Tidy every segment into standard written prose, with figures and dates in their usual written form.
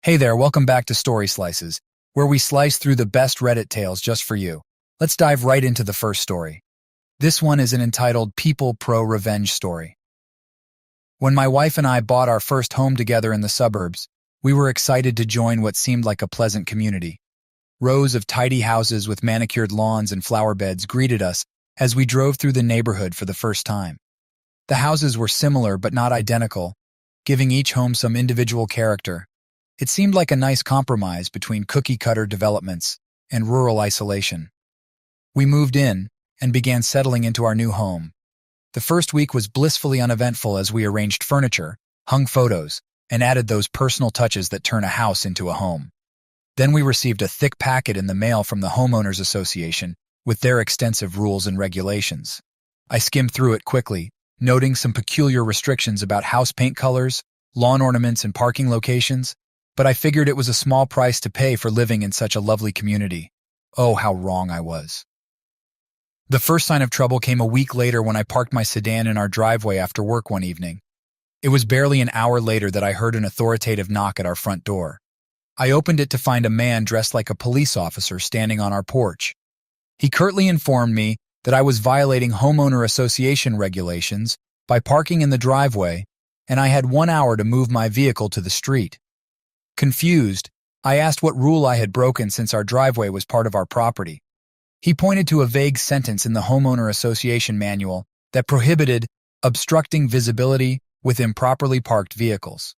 Hey there, welcome back to Story Slices, where we slice through the best Reddit tales just for you. Let's dive right into the first story. This one is an entitled People Pro Revenge story. When my wife and I bought our first home together in the suburbs, we were excited to join what seemed like a pleasant community. Rows of tidy houses with manicured lawns and flower beds greeted us as we drove through the neighborhood for the first time. The houses were similar but not identical, giving each home some individual character. It seemed like a nice compromise between cookie-cutter developments and rural isolation. We moved in and began settling into our new home. The first week was blissfully uneventful as we arranged furniture, hung photos, and added those personal touches that turn a house into a home. Then we received a thick packet in the mail from the Homeowners Association with their extensive rules and regulations. I skimmed through it quickly, noting some peculiar restrictions about house paint colors, lawn ornaments, and parking locations, but I figured it was a small price to pay for living in such a lovely community. Oh, how wrong I was. The first sign of trouble came a week later when I parked my sedan in our driveway after work one evening. It was barely an hour later that I heard an authoritative knock at our front door. I opened it to find a man dressed like a police officer standing on our porch. He curtly informed me that I was violating homeowner association regulations by parking in the driveway, and I had 1 hour to move my vehicle to the street. Confused, I asked what rule I had broken since our driveway was part of our property. He pointed to a vague sentence in the homeowner association manual that prohibited obstructing visibility with improperly parked vehicles.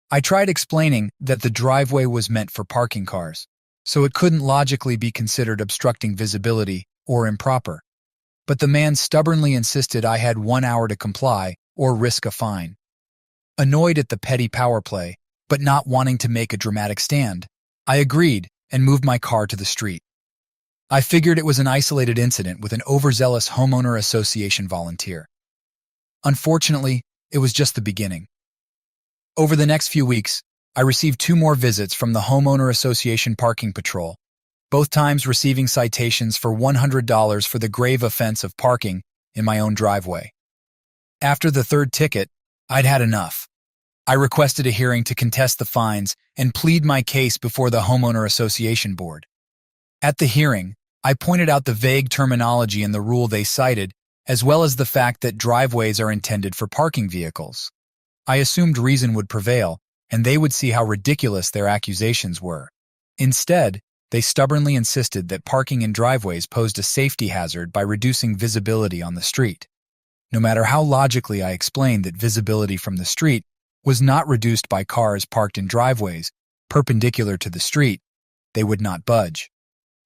I tried explaining that the driveway was meant for parking cars, so it couldn't logically be considered obstructing visibility or improper. But the man stubbornly insisted I had 1 hour to comply or risk a fine. Annoyed at the petty power play, but not wanting to make a dramatic stand, I agreed and moved my car to the street. I figured it was an isolated incident with an overzealous homeowner association volunteer. Unfortunately, it was just the beginning. Over the next few weeks, I received 2 more visits from the Homeowner Association Parking Patrol, both times receiving citations for $100 for the grave offense of parking in my own driveway. After the 3rd ticket, I'd had enough. I requested a hearing to contest the fines and plead my case before the Homeowner Association Board. At the hearing, I pointed out the vague terminology in the rule they cited, as well as the fact that driveways are intended for parking vehicles. I assumed reason would prevail, and they would see how ridiculous their accusations were. Instead, they stubbornly insisted that parking in driveways posed a safety hazard by reducing visibility on the street. No matter how logically I explained that visibility from the street was not reduced by cars parked in driveways perpendicular to the street, they would not budge.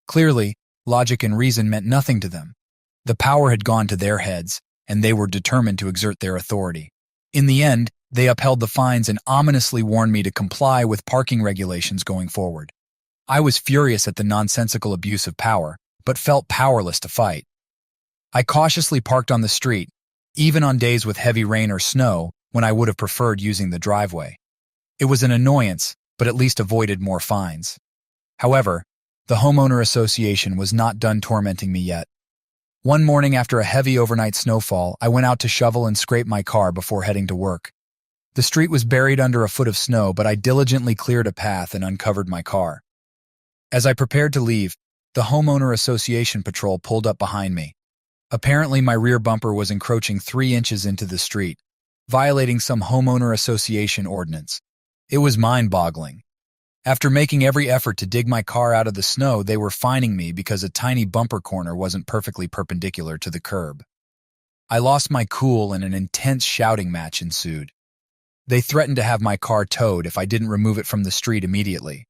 Clearly, logic and reason meant nothing to them. The power had gone to their heads, and they were determined to exert their authority. In the end, they upheld the fines and ominously warned me to comply with parking regulations going forward. I was furious at the nonsensical abuse of power, but felt powerless to fight. I cautiously parked on the street, even on days with heavy rain or snow, when I would have preferred using the driveway. It was an annoyance, but at least avoided more fines. However, the Homeowner Association was not done tormenting me yet. One morning after a heavy overnight snowfall, I went out to shovel and scrape my car before heading to work. The street was buried under a foot of snow, but I diligently cleared a path and uncovered my car. As I prepared to leave, the Homeowner Association patrol pulled up behind me. Apparently, my rear bumper was encroaching 3 inches into the street, violating some homeowner association ordinance. It was mind-boggling. After making every effort to dig my car out of the snow, they were fining me because a tiny bumper corner wasn't perfectly perpendicular to the curb. I lost my cool and an intense shouting match ensued. They threatened to have my car towed if I didn't remove it from the street immediately.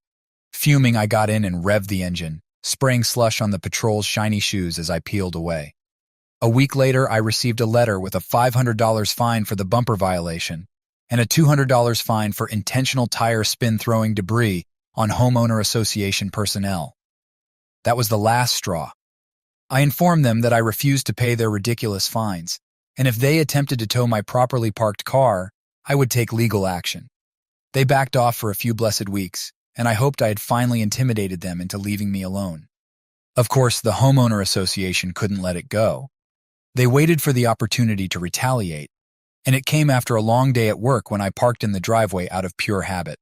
Fuming, I got in and revved the engine, spraying slush on the patrol's shiny shoes as I peeled away. A week later, I received a letter with a $500 fine for the bumper violation and a $200 fine for intentional tire spin throwing debris on homeowner association personnel. That was the last straw. I informed them that I refused to pay their ridiculous fines, and if they attempted to tow my properly parked car, I would take legal action. They backed off for a few blessed weeks, and I hoped I had finally intimidated them into leaving me alone. Of course, the homeowner association couldn't let it go. They waited for the opportunity to retaliate, and it came after a long day at work when I parked in the driveway out of pure habit.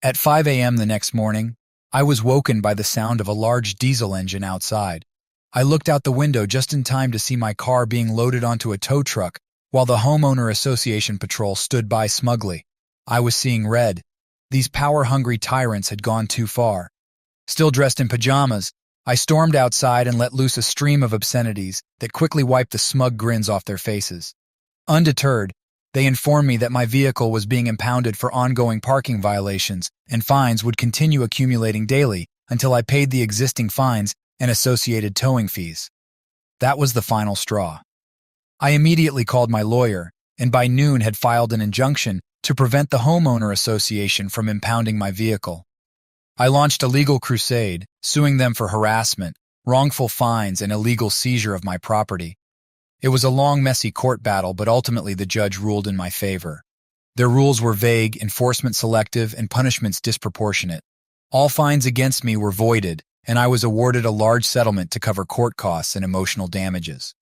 At 5 a.m. the next morning, I was woken by the sound of a large diesel engine outside. I looked out the window just in time to see my car being loaded onto a tow truck while the homeowner association patrol stood by smugly. I was seeing red. These power-hungry tyrants had gone too far. Still dressed in pajamas, I stormed outside and let loose a stream of obscenities that quickly wiped the smug grins off their faces. Undeterred, they informed me that my vehicle was being impounded for ongoing parking violations and fines would continue accumulating daily until I paid the existing fines and associated towing fees. That was the final straw. I immediately called my lawyer and by noon had filed an injunction to prevent the homeowner association from impounding my vehicle. I launched a legal crusade, suing them for harassment, wrongful fines, and illegal seizure of my property. It was a long, messy court battle, but ultimately the judge ruled in my favor. Their rules were vague, enforcement selective, and punishments disproportionate. All fines against me were voided, and I was awarded a large settlement to cover court costs and emotional damages.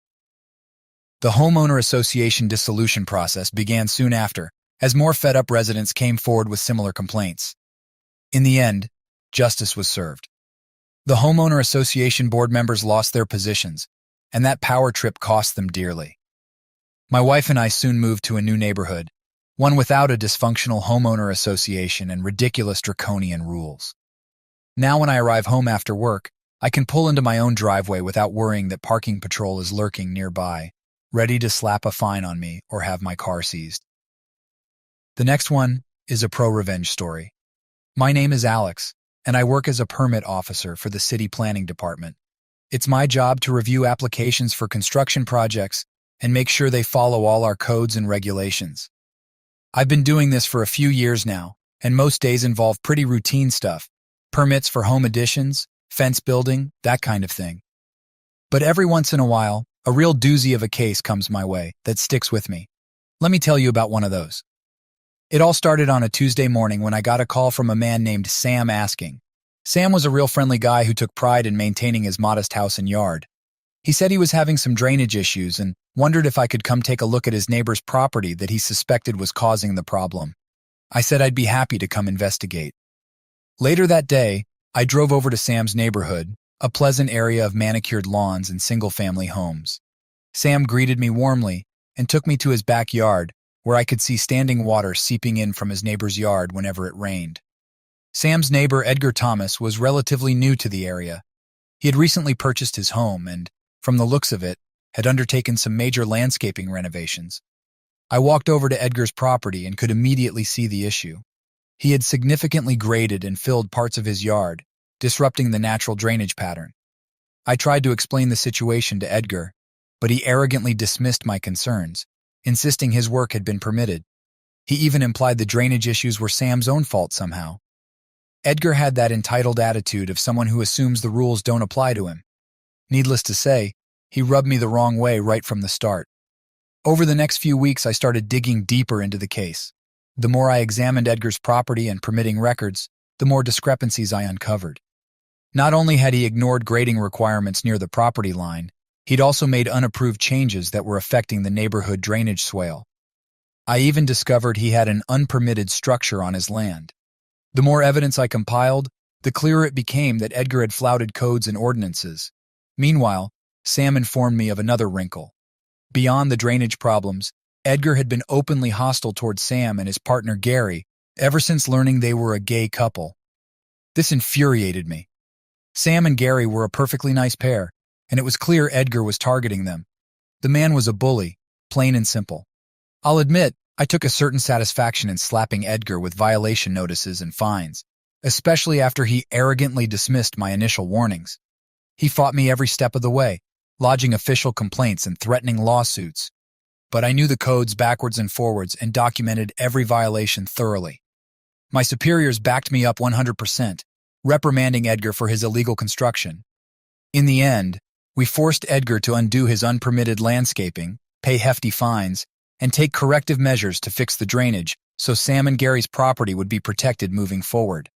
The homeowner association dissolution process began soon after, as more fed-up residents came forward with similar complaints. In the end, justice was served. The homeowner association board members lost their positions, and that power trip cost them dearly. My wife and I soon moved to a new neighborhood, one without a dysfunctional homeowner association and ridiculous draconian rules. Now when I arrive home after work, I can pull into my own driveway without worrying that parking patrol is lurking nearby, ready to slap a fine on me or have my car seized. The next one is a pro-revenge story. My name is Alex, and I work as a permit officer for the city planning department. It's my job to review applications for construction projects and make sure they follow all our codes and regulations. I've been doing this for a few years now, and most days involve pretty routine stuff, permits for home additions, fence building, that kind of thing. But every once in a while, a real doozy of a case comes my way that sticks with me. Let me tell you about one of those. It all started on a Tuesday morning when I got a call from a man named Sam asking. Sam was a real friendly guy who took pride in maintaining his modest house and yard. He said he was having some drainage issues and wondered if I could come take a look at his neighbor's property that he suspected was causing the problem. I said I'd be happy to come investigate. Later that day, I drove over to Sam's neighborhood, a pleasant area of manicured lawns and single-family homes. Sam greeted me warmly and took me to his backyard, where I could see standing water seeping in from his neighbor's yard whenever it rained. Sam's neighbor, Edgar Thomas, was relatively new to the area. He had recently purchased his home and, from the looks of it, had undertaken some major landscaping renovations. I walked over to Edgar's property and could immediately see the issue. He had significantly graded and filled parts of his yard, disrupting the natural drainage pattern. I tried to explain the situation to Edgar, but he arrogantly dismissed my concerns, insisting his work had been permitted. He even implied the drainage issues were Sam's own fault somehow. Edgar had that entitled attitude of someone who assumes the rules don't apply to him. Needless to say, he rubbed me the wrong way right from the start. Over the next few weeks, I started digging deeper into the case. The more I examined Edgar's property and permitting records, the more discrepancies I uncovered. Not only had he ignored grading requirements near the property line, he'd also made unapproved changes that were affecting the neighborhood drainage swale. I even discovered he had an unpermitted structure on his land. The more evidence I compiled, the clearer it became that Edgar had flouted codes and ordinances. Meanwhile, Sam informed me of another wrinkle. Beyond the drainage problems, Edgar had been openly hostile towards Sam and his partner Gary ever since learning they were a gay couple. This infuriated me. Sam and Gary were a perfectly nice pair, and it was clear Edgar was targeting them. The man was a bully, plain and simple. I'll admit, I took a certain satisfaction in slapping Edgar with violation notices and fines, especially after he arrogantly dismissed my initial warnings. He fought me every step of the way, lodging official complaints and threatening lawsuits. But I knew the codes backwards and forwards and documented every violation thoroughly. My superiors backed me up 100%, reprimanding Edgar for his illegal construction. In the end, we forced Edgar to undo his unpermitted landscaping, pay hefty fines, and take corrective measures to fix the drainage so Sam and Gary's property would be protected moving forward.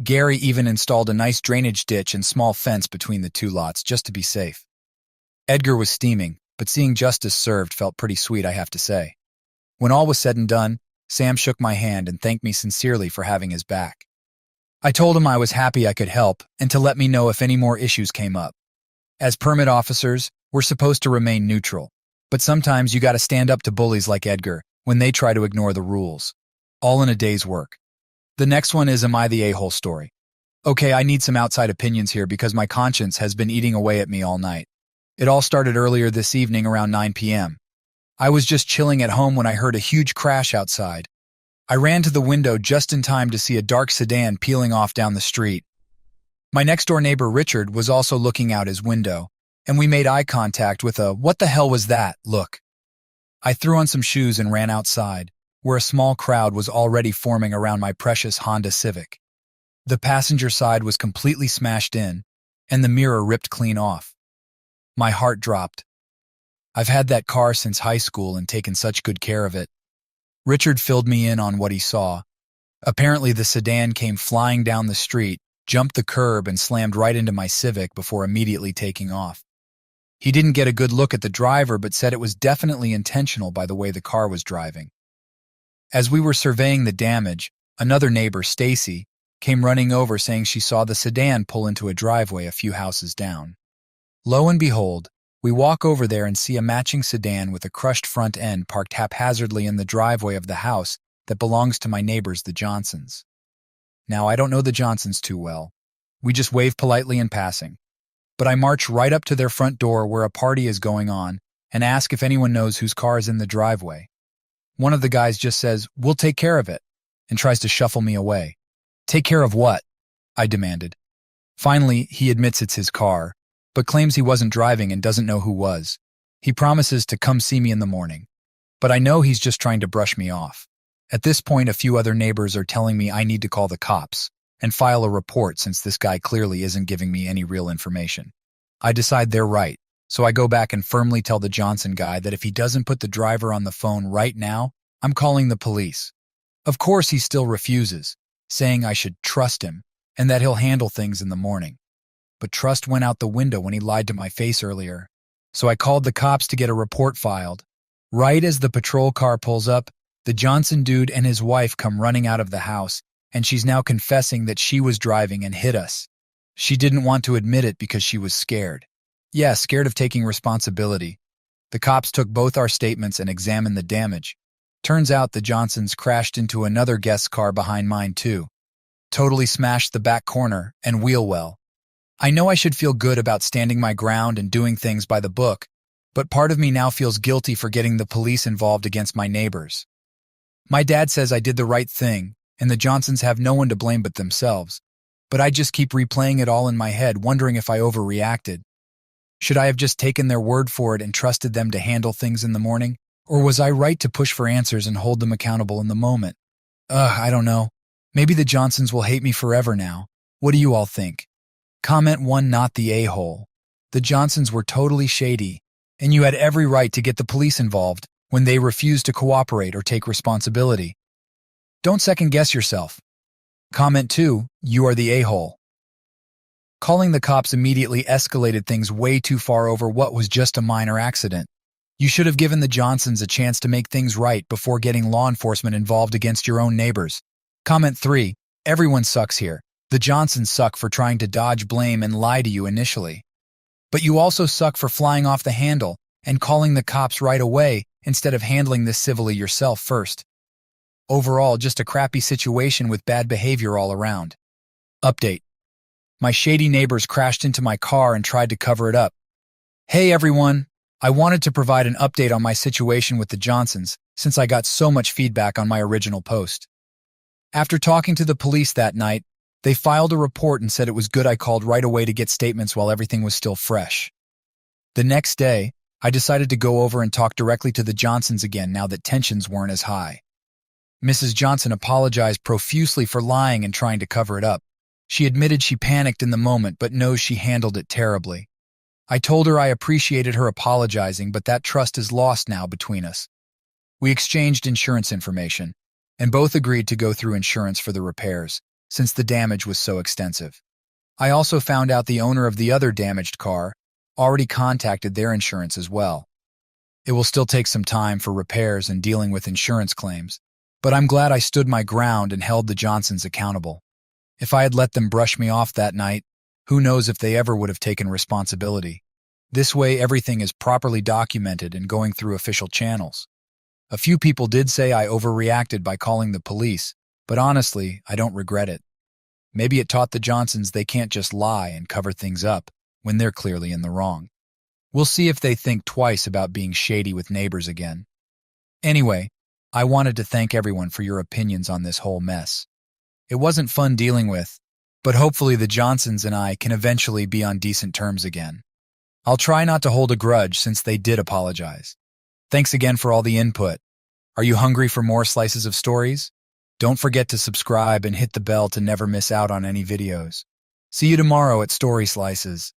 Gary even installed a nice drainage ditch and small fence between the two lots just to be safe. Edgar was steaming, but seeing justice served felt pretty sweet, I have to say. When all was said and done, Sam shook my hand and thanked me sincerely for having his back. I told him I was happy I could help and to let me know if any more issues came up. As permit officers, we're supposed to remain neutral, but sometimes you gotta stand up to bullies like Edgar when they try to ignore the rules. All in a day's work. The next one is Am I the A-hole story? Okay, I need some outside opinions here because my conscience has been eating away at me all night. It all started earlier this evening around 9 p.m. I was just chilling at home when I heard a huge crash outside. I ran to the window just in time to see a dark sedan peeling off down the street. My next-door neighbor Richard was also looking out his window, and we made eye contact with a "what the hell was that" look. I threw on some shoes and ran outside, where a small crowd was already forming around my precious Honda Civic. The passenger side was completely smashed in, and the mirror ripped clean off. My heart dropped. I've had that car since high school and taken such good care of it. Richard filled me in on what he saw. Apparently, the sedan came flying down the street, jumped the curb, and slammed right into my Civic before immediately taking off. He didn't get a good look at the driver but said it was definitely intentional by the way the car was driving. As we were surveying the damage, another neighbor, Stacy, came running over saying she saw the sedan pull into a driveway a few houses down. Lo and behold, we walk over there and see a matching sedan with a crushed front end parked haphazardly in the driveway of the house that belongs to my neighbors, the Johnsons. Now, I don't know the Johnsons too well. We just wave politely in passing. But I march right up to their front door where a party is going on and ask if anyone knows whose car is in the driveway. One of the guys just says, "We'll take care of it," and tries to shuffle me away. Take care of what? I demanded. Finally, he admits it's his car, but claims he wasn't driving and doesn't know who was. He promises to come see me in the morning, but I know he's just trying to brush me off. At this point, a few other neighbors are telling me I need to call the cops and file a report since this guy clearly isn't giving me any real information. I decide they're right, so I go back and firmly tell the Johnson guy that if he doesn't put the driver on the phone right now, I'm calling the police. Of course, he still refuses, saying I should trust him and that he'll handle things in the morning. But trust went out the window when he lied to my face earlier. So I called the cops to get a report filed. Right as the patrol car pulls up, the Johnson dude and his wife come running out of the house, and she's now confessing that she was driving and hit us. She didn't want to admit it because she was scared. Yeah, scared of taking responsibility. The cops took both our statements and examined the damage. Turns out the Johnsons crashed into another guest's car behind mine too. Totally smashed the back corner and wheel well. I know I should feel good about standing my ground and doing things by the book, but part of me now feels guilty for getting the police involved against my neighbors. My dad says I did the right thing, and the Johnsons have no one to blame but themselves, but I just keep replaying it all in my head, wondering if I overreacted. Should I have just taken their word for it and trusted them to handle things in the morning, or was I right to push for answers and hold them accountable in the moment? I don't know. Maybe the Johnsons will hate me forever now. What do you all think? Comment 1, not the a-hole. The Johnsons were totally shady, and you had every right to get the police involved when they refused to cooperate or take responsibility. Don't second-guess yourself. Comment 2, you are the a-hole. Calling the cops immediately escalated things way too far over what was just a minor accident. You should have given the Johnsons a chance to make things right before getting law enforcement involved against your own neighbors. Comment 3, everyone sucks here. The Johnsons suck for trying to dodge blame and lie to you initially. But you also suck for flying off the handle and calling the cops right away instead of handling this civilly yourself first. Overall, just a crappy situation with bad behavior all around. Update. My shady neighbors crashed into my car and tried to cover it up. Hey everyone, I wanted to provide an update on my situation with the Johnsons since I got so much feedback on my original post. After talking to the police that night, they filed a report and said it was good I called right away to get statements while everything was still fresh. The next day, I decided to go over and talk directly to the Johnsons again now that tensions weren't as high. Mrs. Johnson apologized profusely for lying and trying to cover it up. She admitted she panicked in the moment but knows she handled it terribly. I told her I appreciated her apologizing, but that trust is lost now between us. We exchanged insurance information, and both agreed to go through insurance for the repairs, since the damage was so extensive. I also found out the owner of the other damaged car already contacted their insurance as well. It will still take some time for repairs and dealing with insurance claims, But I'm glad I stood my ground and held the Johnsons accountable. If I had let them brush me off that night, who knows if they ever would have taken responsibility. This way, everything is properly documented and going through official channels. A few people did say I overreacted by calling the police, but honestly, I don't regret it. Maybe it taught the Johnsons they can't just lie and cover things up when they're clearly in the wrong. We'll see if they think twice about being shady with neighbors again. Anyway, I wanted to thank everyone for your opinions on this whole mess. It wasn't fun dealing with, but hopefully the Johnsons and I can eventually be on decent terms again. I'll try not to hold a grudge since they did apologize. Thanks again for all the input. Are you hungry for more slices of stories? Don't forget to subscribe and hit the bell to never miss out on any videos. See you tomorrow at Story Slices.